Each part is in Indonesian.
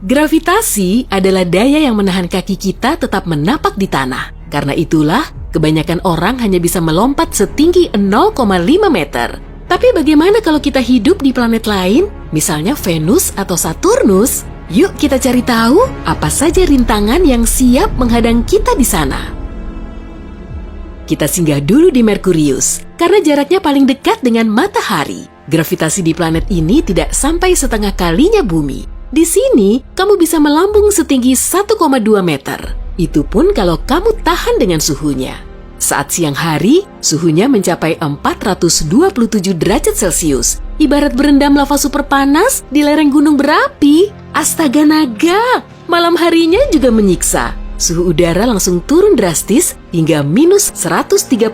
Gravitasi adalah daya yang menahan kaki kita tetap menapak di tanah. Karena itulah, kebanyakan orang hanya bisa melompat setinggi 0,5 meter. Tapi bagaimana kalau kita hidup di planet lain, misalnya Venus atau Saturnus? Yuk kita cari tahu apa saja rintangan yang siap menghadang kita di sana. Kita singgah dulu di Merkurius, karena jaraknya paling dekat dengan matahari. Gravitasi di planet ini tidak sampai setengah kalinya bumi. Di sini, kamu bisa melambung setinggi 1,2 meter. Itu pun kalau kamu tahan dengan suhunya. Saat siang hari, suhunya mencapai 427 derajat Celcius. Ibarat berendam lava super panas di lereng gunung berapi. Astaga naga, malam harinya juga menyiksa. Suhu udara langsung turun drastis hingga minus 138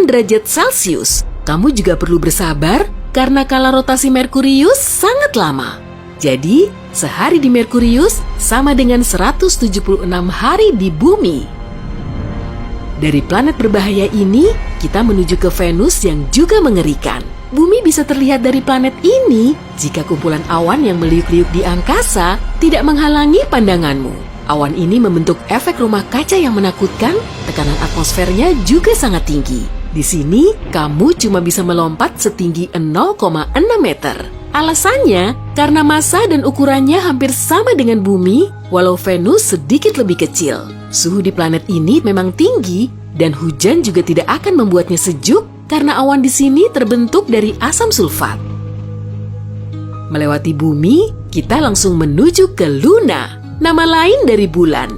derajat Celcius. Kamu juga perlu bersabar karena kala rotasi Merkurius sangat lama. Jadi, sehari di Merkurius sama dengan 176 hari di bumi. Dari planet berbahaya ini, kita menuju ke Venus yang juga mengerikan. Bumi bisa terlihat dari planet ini jika kumpulan awan yang meliuk-liuk di angkasa tidak menghalangi pandanganmu. Awan ini membentuk efek rumah kaca yang menakutkan, tekanan atmosfernya juga sangat tinggi. Di sini, kamu cuma bisa melompat setinggi 0,6 meter. Alasannya, karena massa dan ukurannya hampir sama dengan bumi, walau Venus sedikit lebih kecil. Suhu di planet ini memang tinggi, dan hujan juga tidak akan membuatnya sejuk karena awan di sini terbentuk dari asam sulfat. Melewati bumi, kita langsung menuju ke Luna, nama lain dari bulan.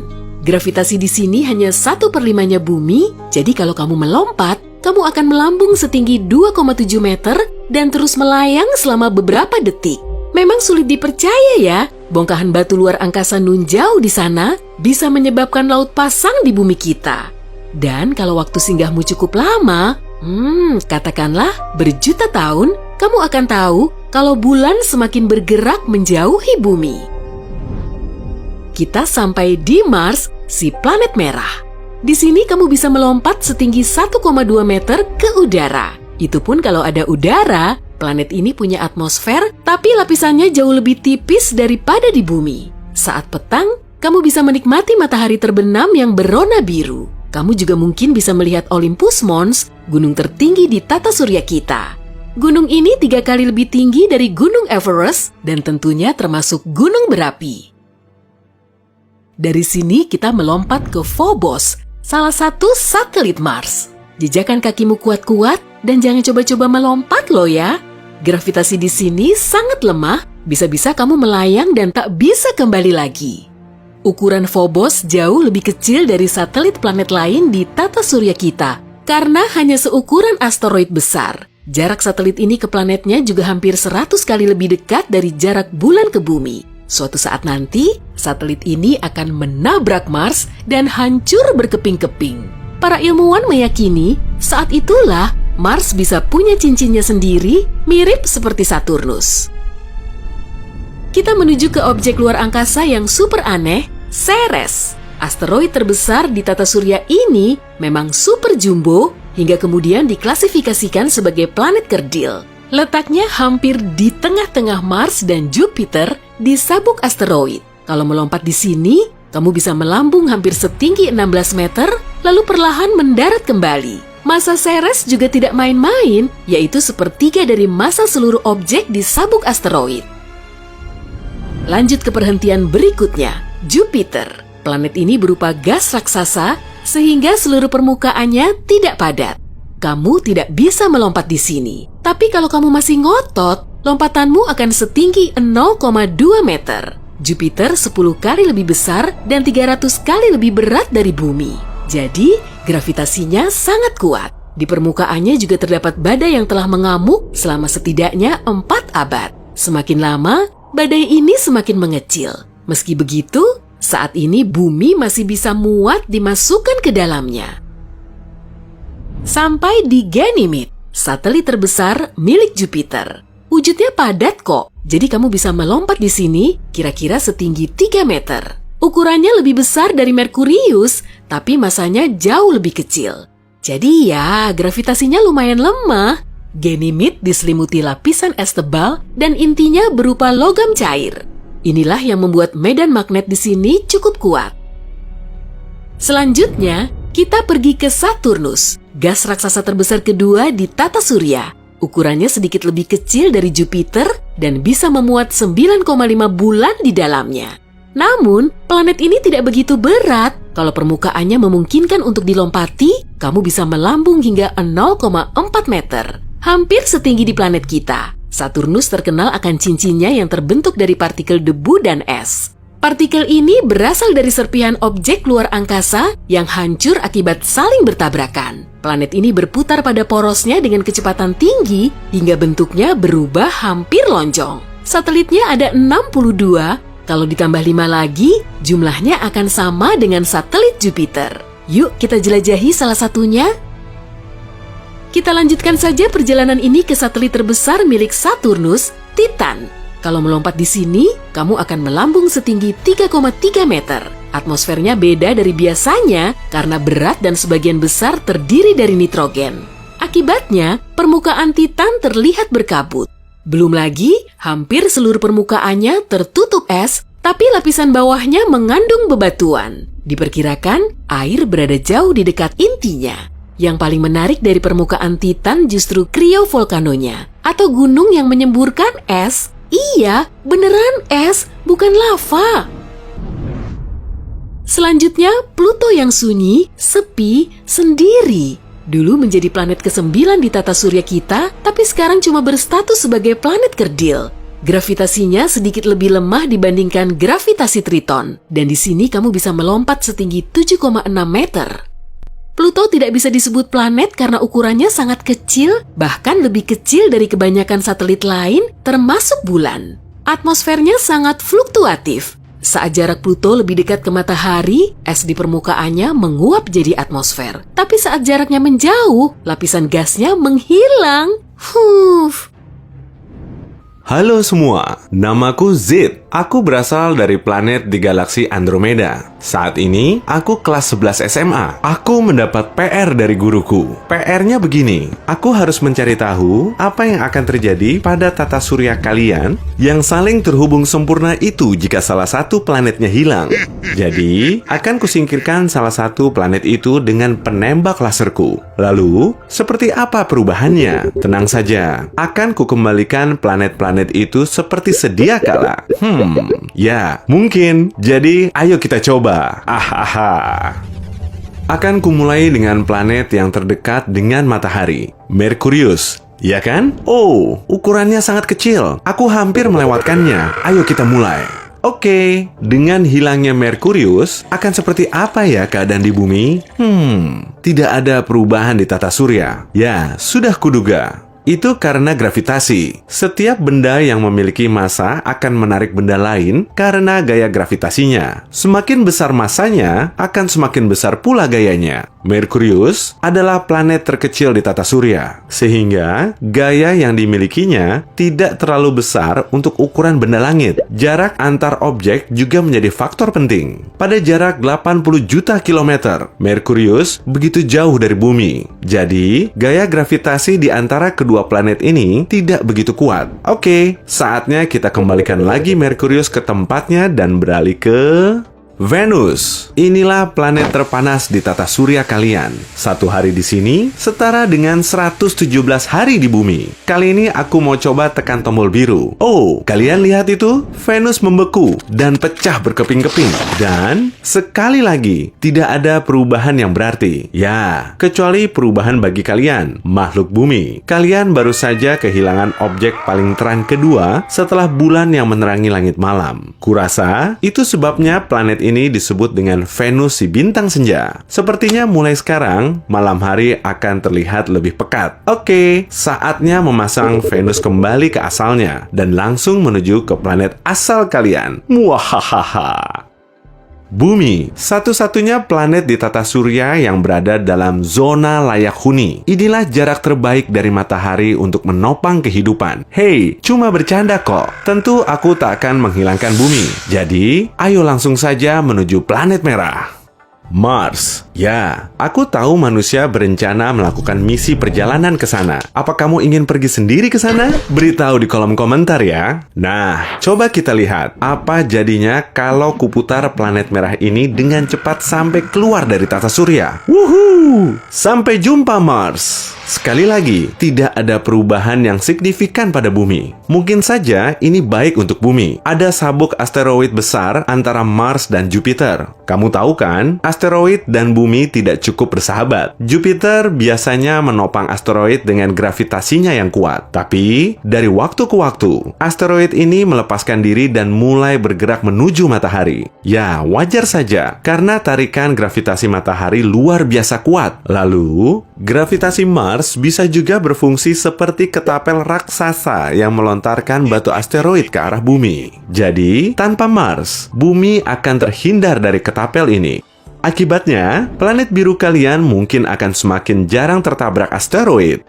Gravitasi di sini hanya 1/5-nya bumi, jadi kalau kamu melompat, kamu akan melambung setinggi 2,7 meter dan terus melayang selama beberapa detik. Memang sulit dipercaya ya, bongkahan batu luar angkasa nun jauh di sana bisa menyebabkan laut pasang di bumi kita. Dan kalau waktu singgahmu cukup lama, katakanlah berjuta tahun, kamu akan tahu kalau bulan semakin bergerak menjauhi bumi. Kita sampai di Mars, si planet merah. Di sini kamu bisa melompat setinggi 1,2 meter ke udara. Itu pun kalau ada udara, planet ini punya atmosfer, tapi lapisannya jauh lebih tipis daripada di bumi. Saat petang, kamu bisa menikmati matahari terbenam yang berwarna biru. Kamu juga mungkin bisa melihat Olympus Mons, gunung tertinggi di tata surya kita. Gunung ini 3 kali lebih tinggi dari Gunung Everest dan tentunya termasuk gunung berapi. Dari sini kita melompat ke Phobos, salah satu satelit Mars. Jejakan kakimu kuat-kuat dan jangan coba-coba melompat loh ya. Gravitasi di sini sangat lemah, bisa-bisa kamu melayang dan tak bisa kembali lagi. Ukuran Phobos jauh lebih kecil dari satelit planet lain di tata surya kita, karena hanya seukuran asteroid besar. Jarak satelit ini ke planetnya juga hampir 100 kali lebih dekat dari jarak bulan ke bumi. Suatu saat nanti, satelit ini akan menabrak Mars dan hancur berkeping-keping. Para ilmuwan meyakini saat itulah Mars bisa punya cincinnya sendiri, mirip seperti Saturnus. Kita menuju ke objek luar angkasa yang super aneh, Ceres. Asteroid terbesar di tata surya ini memang super jumbo hingga kemudian diklasifikasikan sebagai planet kerdil. Letaknya hampir di tengah-tengah Mars dan Jupiter di sabuk asteroid. Kalau melompat di sini, kamu bisa melambung hampir setinggi 16 meter, lalu perlahan mendarat kembali. Massa Ceres juga tidak main-main, yaitu sepertiga dari massa seluruh objek di sabuk asteroid. Lanjut ke perhentian berikutnya, Jupiter. Planet ini berupa gas raksasa, sehingga seluruh permukaannya tidak padat. Kamu tidak bisa melompat di sini. Tapi kalau kamu masih ngotot, lompatanmu akan setinggi 0,2 meter. Jupiter 10 kali lebih besar dan 300 kali lebih berat dari bumi. Jadi, gravitasinya sangat kuat. Di permukaannya juga terdapat badai yang telah mengamuk selama setidaknya 4 abad. Semakin lama, badai ini semakin mengecil. Meski begitu, saat ini bumi masih bisa muat dimasukkan ke dalamnya. Sampai di Ganymede, satelit terbesar milik Jupiter. Wujudnya padat kok, jadi kamu bisa melompat di sini kira-kira setinggi 3 meter. Ukurannya lebih besar dari Merkurius, tapi masanya jauh lebih kecil. Jadi ya, gravitasinya lumayan lemah. Ganymede diselimuti lapisan es tebal dan intinya berupa logam cair. Inilah yang membuat medan magnet di sini cukup kuat. Selanjutnya, kita pergi ke Saturnus, gas raksasa terbesar kedua di tata surya. Ukurannya sedikit lebih kecil dari Jupiter dan bisa memuat 9,5 bulan di dalamnya. Namun, planet ini tidak begitu berat. Kalau permukaannya memungkinkan untuk dilompati, kamu bisa melambung hingga 0,4 meter. Hampir setinggi di planet kita. Saturnus terkenal akan cincinnya yang terbentuk dari partikel debu dan es. Partikel ini berasal dari serpihan objek luar angkasa yang hancur akibat saling bertabrakan. Planet ini berputar pada porosnya dengan kecepatan tinggi hingga bentuknya berubah hampir lonjong. Satelitnya ada 62, kalau ditambah 5 lagi, jumlahnya akan sama dengan satelit Jupiter. Yuk kita jelajahi salah satunya. Kita lanjutkan saja perjalanan ini ke satelit terbesar milik Saturnus, Titan. Kalau melompat di sini, kamu akan melambung setinggi 3,3 meter. Atmosfernya beda dari biasanya karena berat dan sebagian besar terdiri dari nitrogen. Akibatnya, permukaan Titan terlihat berkabut. Belum lagi, hampir seluruh permukaannya tertutup es, tapi lapisan bawahnya mengandung bebatuan. Diperkirakan, air berada jauh di dekat intinya. Yang paling menarik dari permukaan Titan justru kriovolcanonya, atau gunung yang menyemburkan es. Iya, beneran es, bukan lava. Selanjutnya, Pluto yang sunyi, sepi, sendiri. Dulu menjadi planet ke-9 di tata surya kita, tapi sekarang cuma berstatus sebagai planet kerdil. Gravitasinya sedikit lebih lemah dibandingkan gravitasi Triton, dan di sini kamu bisa melompat setinggi 7,6 meter. Pluto tidak bisa disebut planet karena ukurannya sangat kecil, bahkan lebih kecil dari kebanyakan satelit lain, termasuk bulan. Atmosfernya sangat fluktuatif. Saat jarak Pluto lebih dekat ke matahari, es di permukaannya menguap jadi atmosfer. Tapi saat jaraknya menjauh, lapisan gasnya menghilang. Halo semua, namaku Zid. Aku berasal dari planet di galaksi Andromeda. Saat ini, aku kelas 11 SMA. Aku mendapat PR dari guruku. PR-nya begini, aku harus mencari tahu apa yang akan terjadi pada tata surya kalian yang saling terhubung sempurna itu jika salah satu planetnya hilang. Jadi, akan kusingkirkan salah satu planet itu dengan penembak laserku. Lalu, seperti apa perubahannya? Tenang saja, akan kukembalikan planet-planet itu seperti sedia kala. Ya, mungkin. Jadi, ayo kita coba. Akan kumulai dengan planet yang terdekat dengan matahari, Merkurius. Ya kan? Oh, ukurannya sangat kecil. Aku hampir melewatkannya. Ayo kita mulai. Oke, dengan hilangnya Merkurius, akan seperti apa ya keadaan di bumi? Tidak ada perubahan di tata surya. Ya, sudah kuduga. Itu karena gravitasi. Setiap benda yang memiliki massa akan menarik benda lain karena gaya gravitasinya. Semakin besar massanya, akan semakin besar pula gayanya. Merkurius adalah planet terkecil di tata surya, sehingga gaya yang dimilikinya tidak terlalu besar untuk ukuran benda langit. Jarak antar objek juga menjadi faktor penting. Pada jarak 80 juta kilometer, Merkurius begitu jauh dari bumi. Jadi, gaya gravitasi di antara kedua planet ini tidak begitu kuat. Oke, saatnya kita kembalikan lagi Merkurius ke tempatnya dan beralih ke Venus. Inilah planet terpanas di tata surya kalian. Satu hari di sini setara dengan 117 hari di bumi. Kali ini aku mau coba tekan tombol biru. Oh, kalian lihat itu? Venus membeku dan pecah berkeping-keping. Dan sekali lagi, tidak ada perubahan yang berarti. Ya, kecuali perubahan bagi kalian, makhluk bumi. Kalian baru saja kehilangan objek paling terang kedua setelah bulan yang menerangi langit malam. Kurasa itu sebabnya planet ini disebut dengan Venus si bintang senja. Sepertinya mulai sekarang, malam hari akan terlihat lebih pekat. Oke, saatnya memasang Venus kembali ke asalnya dan langsung menuju ke planet asal kalian. Muahahaha. Bumi, satu-satunya planet di tata surya yang berada dalam zona layak huni. Inilah jarak terbaik dari matahari untuk menopang kehidupan. Hei, cuma bercanda kok. Tentu aku tak akan menghilangkan bumi. Jadi, ayo langsung saja menuju planet merah. Mars. Ya, aku tahu manusia berencana melakukan misi perjalanan ke sana. Apa kamu ingin pergi sendiri ke sana? Beritahu di kolom komentar ya. Nah, coba kita lihat apa jadinya kalau kuputar planet merah ini dengan cepat sampai keluar dari tata surya. Wuhuu! Sampai jumpa Mars. Sekali lagi, tidak ada perubahan yang signifikan pada bumi. Mungkin saja ini baik untuk bumi. Ada sabuk asteroid besar antara Mars dan Jupiter. Kamu tahu kan, asteroid dan bumi tidak cukup bersahabat. Jupiter biasanya menopang asteroid dengan gravitasinya yang kuat. Tapi, dari waktu ke waktu, asteroid ini melepaskan diri dan mulai bergerak menuju matahari. Ya, wajar saja, karena tarikan gravitasi matahari luar biasa kuat. Lalu, gravitasi Mars bisa juga berfungsi seperti ketapel raksasa yang melontarkan batu asteroid ke arah bumi. Jadi, tanpa Mars, bumi akan terhindar dari ketapel ini. Akibatnya, planet biru kalian mungkin akan semakin jarang tertabrak asteroid.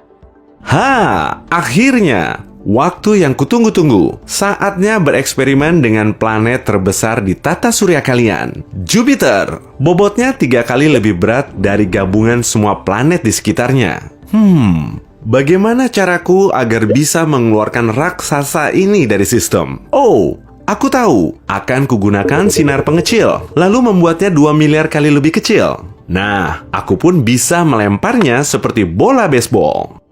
Akhirnya, waktu yang kutunggu-tunggu. Saatnya bereksperimen dengan planet terbesar di tata surya kalian, Jupiter. Bobotnya 3 kali lebih berat dari gabungan semua planet di sekitarnya. Bagaimana caraku agar bisa mengeluarkan raksasa ini dari sistem? Oh, aku tahu. Akan kugunakan sinar pengecil, lalu membuatnya 2 miliar kali lebih kecil. Nah, aku pun bisa melemparnya seperti bola baseball.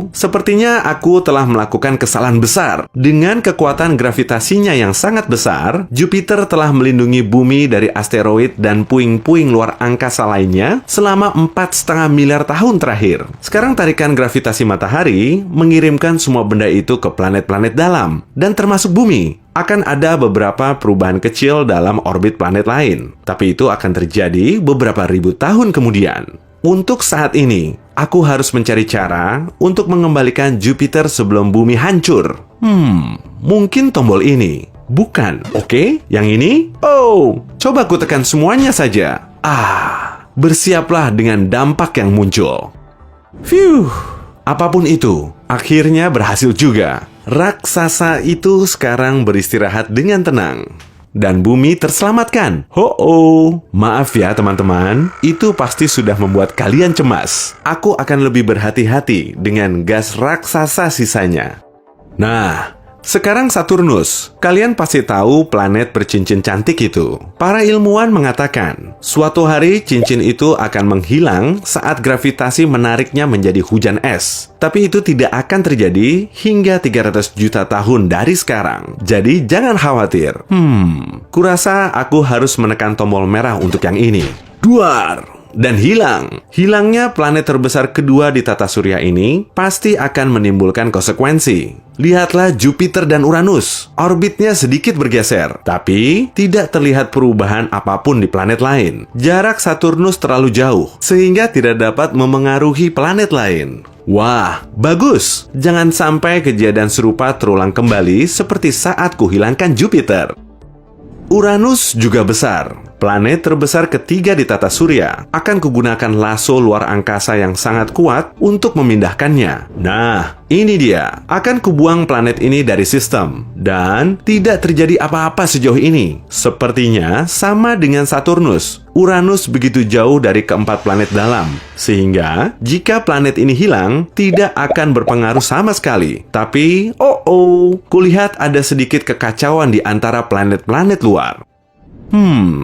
Sepertinya aku telah melakukan kesalahan besar. Dengan kekuatan gravitasinya yang sangat besar, Jupiter telah melindungi bumi dari asteroid dan puing-puing luar angkasa lainnya selama 4,5 miliar tahun terakhir. Sekarang tarikan gravitasi matahari mengirimkan semua benda itu ke planet-planet dalam, dan termasuk bumi. Akan ada beberapa perubahan kecil dalam orbit planet lain, tapi itu akan terjadi beberapa ribu tahun kemudian. Untuk saat ini, aku harus mencari cara untuk mengembalikan Jupiter sebelum bumi hancur. Mungkin tombol ini. Bukan, oke? Yang ini? Oh, coba ku tekan semuanya saja. Bersiaplah dengan dampak yang muncul. Phew, apapun itu, akhirnya berhasil juga. Raksasa itu sekarang beristirahat dengan tenang. Dan bumi terselamatkan. Maaf ya teman-teman, itu pasti sudah membuat kalian cemas. Aku akan lebih berhati-hati dengan gas raksasa sisanya. Nah, sekarang Saturnus. Kalian pasti tahu planet bercincin cantik itu. Para ilmuwan mengatakan, suatu hari cincin itu akan menghilang saat gravitasi menariknya menjadi hujan es. Tapi itu tidak akan terjadi hingga 300 juta tahun dari sekarang. Jadi jangan khawatir. Kurasa aku harus menekan tombol merah untuk yang ini. Duar! Dan hilang. Hilangnya planet terbesar kedua di tata surya ini pasti akan menimbulkan konsekuensi. Lihatlah Jupiter dan Uranus. Orbitnya sedikit bergeser, tapi tidak terlihat perubahan apapun di planet lain. Jarak Saturnus terlalu jauh, sehingga tidak dapat memengaruhi planet lain. Wah, bagus. Jangan sampai kejadian serupa terulang kembali seperti saat kuhilangkan Jupiter. Uranus juga besar. Planet terbesar ketiga di tata surya. Akan kugunakan lasso luar angkasa yang sangat kuat untuk memindahkannya. Nah, ini dia. Akan kubuang planet ini dari sistem. Dan tidak terjadi apa-apa sejauh ini. Sepertinya sama dengan Saturnus. Uranus begitu jauh dari keempat planet dalam. Sehingga, jika planet ini hilang, tidak akan berpengaruh sama sekali. Tapi, kulihat ada sedikit kekacauan di antara planet-planet luar.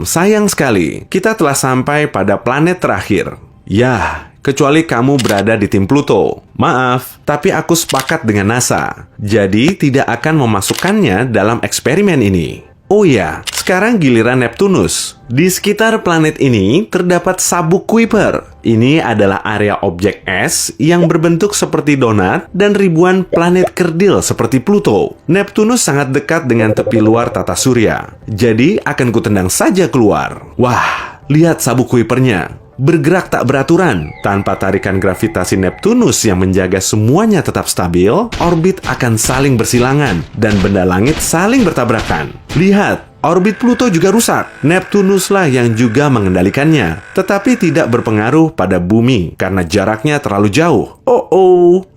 Sayang sekali, kita telah sampai pada planet terakhir. Yah, kecuali kamu berada di tim Pluto. Maaf, tapi aku sepakat dengan NASA. Jadi, tidak akan memasukkannya dalam eksperimen ini. Oh ya, sekarang giliran Neptunus. Di sekitar planet ini terdapat sabuk Kuiper. Ini adalah area objek es yang berbentuk seperti donat dan ribuan planet kerdil seperti Pluto. Neptunus sangat dekat dengan tepi luar tata surya. Jadi akan kutendang saja keluar. Wah, lihat sabuk Kuipernya. Bergerak tak beraturan. Tanpa tarikan gravitasi Neptunus yang menjaga semuanya tetap stabil, orbit akan saling bersilangan dan benda langit saling bertabrakan. Lihat, orbit Pluto juga rusak. Neptunuslah yang juga mengendalikannya, tetapi tidak berpengaruh pada bumi karena jaraknya terlalu jauh.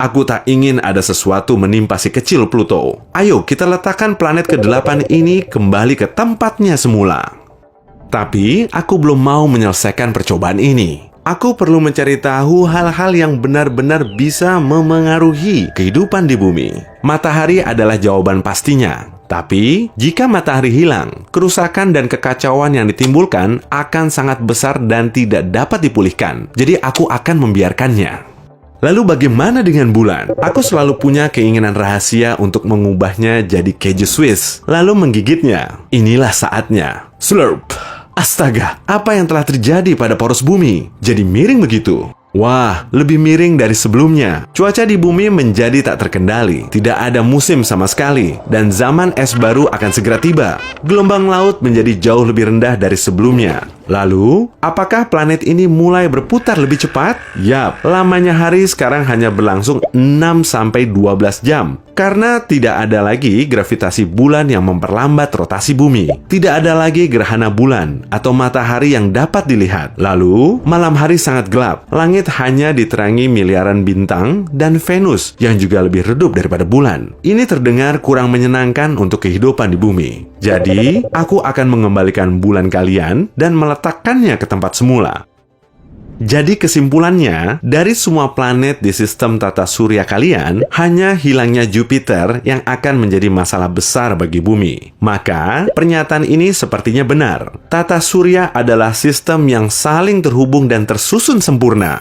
Aku tak ingin ada sesuatu menimpa si kecil Pluto. Ayo kita letakkan planet ke-8 ini kembali ke tempatnya semula. Tapi aku belum mau menyelesaikan percobaan ini. Aku perlu mencari tahu hal-hal yang benar-benar bisa memengaruhi kehidupan di bumi. Matahari adalah jawaban pastinya. Tapi, jika matahari hilang, kerusakan dan kekacauan yang ditimbulkan akan sangat besar dan tidak dapat dipulihkan. Jadi aku akan membiarkannya. Lalu bagaimana dengan bulan? Aku selalu punya keinginan rahasia untuk mengubahnya jadi keju Swiss, lalu menggigitnya. Inilah saatnya. Slurp! Astaga, apa yang telah terjadi pada poros bumi? Jadi miring begitu. Wah, lebih miring dari sebelumnya. Cuaca di bumi menjadi tak terkendali. Tidak ada musim sama sekali. Dan zaman es baru akan segera tiba. Gelombang laut menjadi jauh lebih rendah dari sebelumnya. Lalu, apakah planet ini mulai berputar lebih cepat? Yap, lamanya hari sekarang hanya berlangsung 6-12 jam. Karena tidak ada lagi gravitasi bulan yang memperlambat rotasi bumi. Tidak ada lagi gerhana bulan atau matahari yang dapat dilihat. Lalu, malam hari sangat gelap. Langit hanya diterangi miliaran bintang dan Venus yang juga lebih redup daripada bulan. Ini terdengar kurang menyenangkan untuk kehidupan di bumi. Jadi, aku akan mengembalikan bulan kalian dan meletakkannya ke tempat semula. Jadi kesimpulannya, dari semua planet di sistem tata surya kalian, hanya hilangnya Jupiter yang akan menjadi masalah besar bagi bumi. Maka, pernyataan ini sepertinya benar. Tata surya adalah sistem yang saling terhubung dan tersusun sempurna.